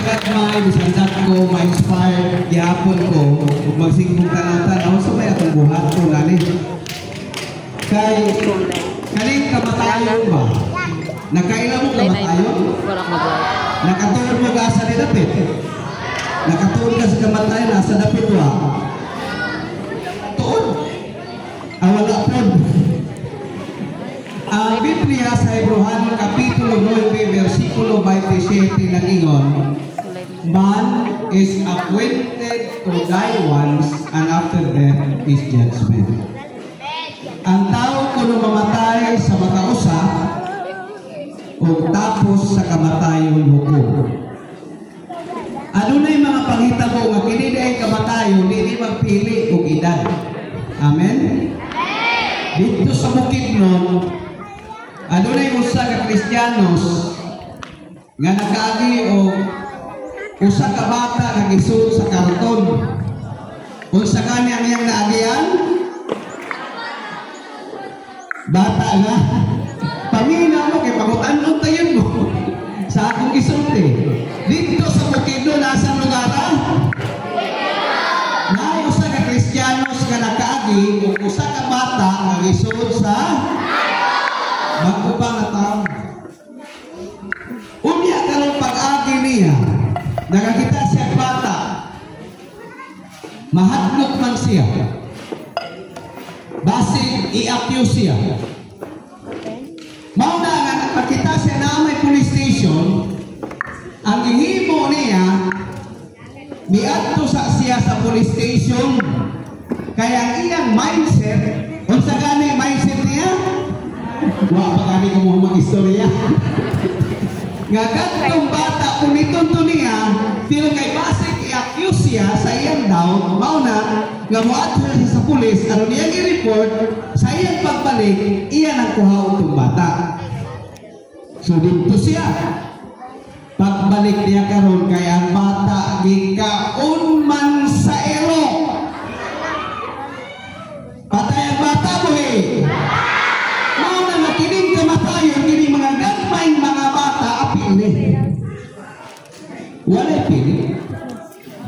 gagmay, bisandat ko, ma-inspire, gihapon ko, kung magsigbong tanaw-tanaw, so may akong buhat ko nali. Kay, kaling kamatayon ba? Nakailan mo kamatayon? Nakatuon mo ka sa dapit. Nakatuon ka sa kamatayon, nasa dapit wa. Tuon. Wala po. Ang Biblia sa Hebrehan Kapitulo 9, versikulo 27 nag-ingon, man is appointed to die once and after death is judgment. Ang tao kuno mamatay sa makausa o tapos sa kamatayon hukom. Ano na yung mga panghitabo nga kini ay kamatayon, hindi magpili o edad. Amen? Dito sa Bukidnon, ano na yung usa ka Kristiyanos nga nakaagi o usa ka bata nag-isud sa karton. Unsa kani ang iyang naagian? Bata nga. Pamina mo kay pangutan-on tayon mo. Sa akong isulti. Dito sa Bukidnon nasa lugar? Na usa ka Kristiyanos nga nakaagi o usa ka bata nag-isud sa magkupang na tao. Unya ka ng pag-agi niya, nakakita siya bata, mahatlok man siya, basig i-accuse siya. Mauna nga nakakita siya na may police station, ang ihimo niya, miadto sa siya sa police station, kaya ang iyang mindset, unsa gani mindset niya? Wah, pagkani ko mo mag-istorya. Nga katong bata, kung itunto niya, pero kay basig i-accuse siya sa iyang daw, mauna, nga muadto siya sa pulis, ano niyang i-report, sa iyang pagbalik, iyan ang kuhaw itong bata. So, dito siya. Pagbalik niya karon kay ang bata, gikaon man sa ero. Patay ang bata mo eh. Kining kamatayon, kining mga gagmayng mga bata, apili. Wala pili.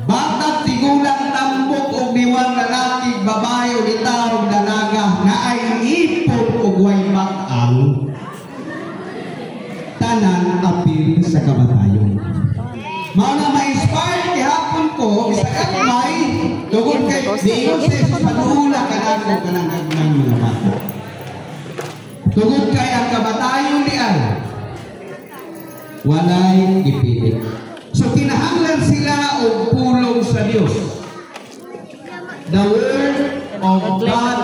Batag tigulang tambok o diwan lalaki, babae o itawag dalaga, na ay ipon o guway bakal. Tanan apil sa kamatayon. Mauna ma-inspire kihapon ko, isa gagmay, tugod kay Dios sa panula kanang gagmayng mga bata. Tungod kay ang kamatayon ni ay walay ipili. So kinahanglan sila og pulong sa Dios. The word of God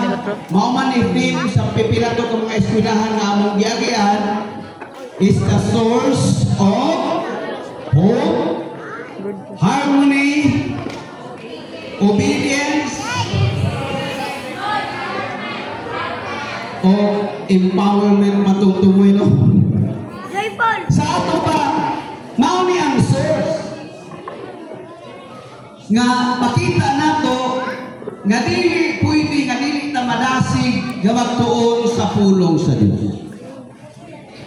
mao man ifin sa pipila to kung mga eskwelahan nga among giagian is the source of hope, harmony, obedience, o empowerment matutumoy no. Sa ato pa, mao ni ang source nga makita nato nga dili pwede nga dili ta madasig gawag tuon sa pulong sa Dios.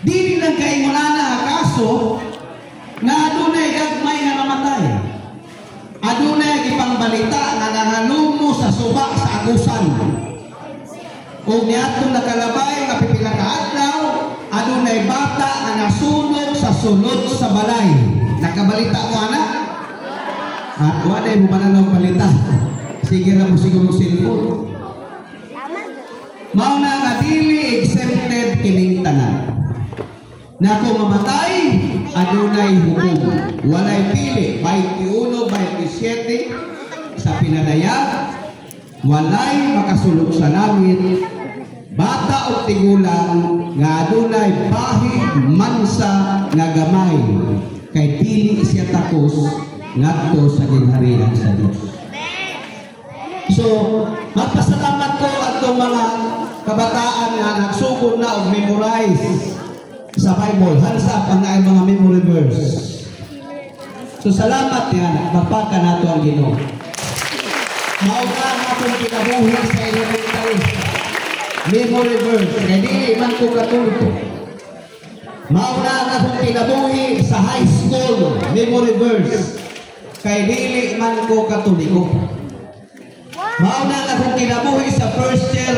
Dili lang kay mulana kaso nga adunay gagmay nga namatay. Adunay gipangbalita nga nangalumo sa suba sa agusan. Kung niatong nakalabay nga pipila ka adlaw, adunay bata nga nasunog sa sulod sa balay. Nakabalita mo anak? At wala mo mananaw balita. Sige ra mo siguro cellphone. Mao na nga dili exempted kining tanan. Na kung mamatay, adunay hukom. Walay pili, 21, 27 sa pinadayag. Walay makasulog sa langit, bata o tigulang nga adunay bahig mansa nga gamay kay dili siya takos ngadto sa ginharian sa Dios. So, magpasalamat ko atong mga kabataan nga nagsugod na og memorize sa Bible, hansa pa nga mga memory verse. So, salamat yan, mapaka nato ang Ginoo. Mauga akong kinabuhi sa elementary memory verse. Kaya di man ko katulog. Mauna akong kinabuhi sa high school, memory verse. Kay dili man ko katoliko. Mauna akong kinabuhi sa first year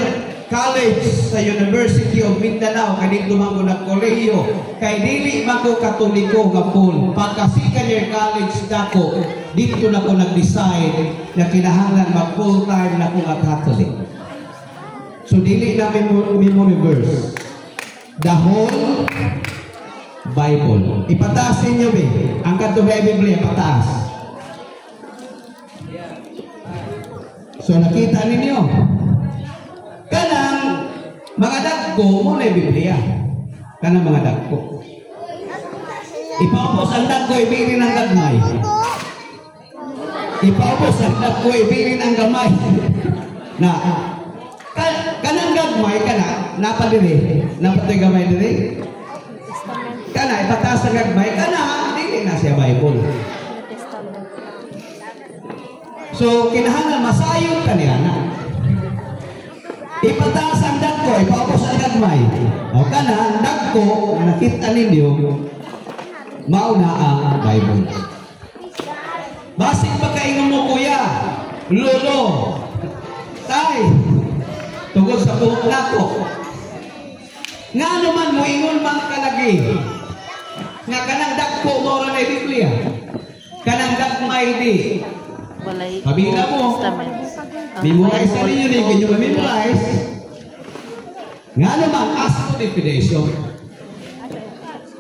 college sa University of Mindanao. Kay dito man ko nagkolehiyo. Kay dili man ko katoliko nga full. Pagka second year college dako, dito na ko nag-decide na kinahanglan mag full time na ko nga Catholic. So dili na memory verse. The whole Bible. Ipataas ninyo be. Ang katubay Biblia, pataas. So nakita ninyo. Kanang mga dagko mo na Biblia. Kanang mga dagko. Ipaupos ang dagko, ibilin ang gagmay. Ipaupos ang dagko, ibilin ang gamay. Na, kanang gagmay, napadiri. Napadiri gamay diri. Kana ipataas ang gagmay, kana dili na siya Bible. So kinahanglan masayod kaniya na. Ipataas ang dagko, ipaupos ang gagmay. O kana ang dagko na nakita ninyo, mauna ang Bible. Basig pagkaingon mo kuya, lolo, tay, tungkol sa buhok nako. Nga naman mo ingon man kalagi. Nga kanang dagko mo rin ay Biblia. Kanang dagmay di. Pabila mo. Memorize na ninyo rin. Kanya memorize. Nga naman, ask to definition.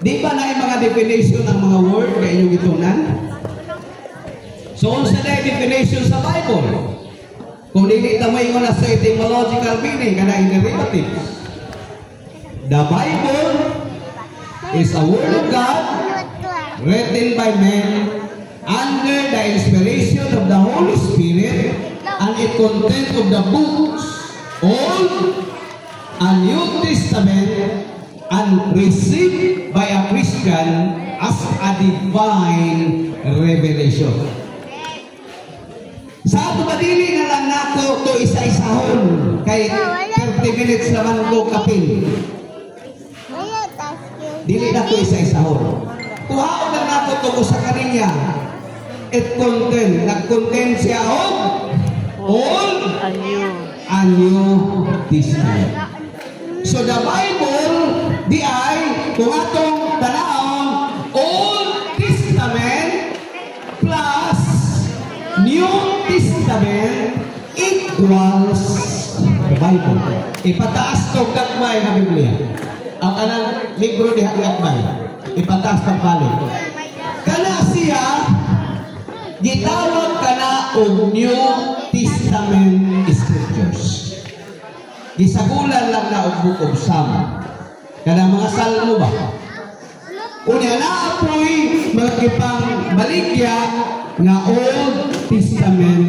Di ba na yung mga definition ng mga word na inyong itunan? So, unsa na yung definition sa Bible? Kung dili tamay mo na sa etymological meaning, kana yung derivatives. The Bible is a word of God written by men under the inspiration of the Holy Spirit, and it contains of the books, Old and New Testament, and received by a Christian as a divine revelation. Sa ato madili na lang nato to isa-isahon kay 30 minutes naman ko kapil. Dili na ko isa-isahon. Tuhaon na nato to sa kaninya. It contain, nag-contain siya Old and New Testament. So the Bible, di ay, kung atong tanawon, Old Testament plus New Testament equals the Bible. Ipataas to gagmay na Biblia. Ang kanang libro ni gagmay. Ipataas ng balik. Kana siya, gitawag ka na o New Testament Scriptures. Gisagulan lang na o Book of Psalm. Kana mga salmo ba? Unya na apoy magkipang baligya nga Old Testament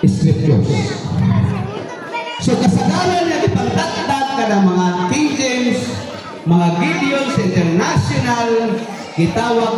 Scriptures. So kasagaran na ipagtatag ka ng mga King James, mga Gideon's International, gitawag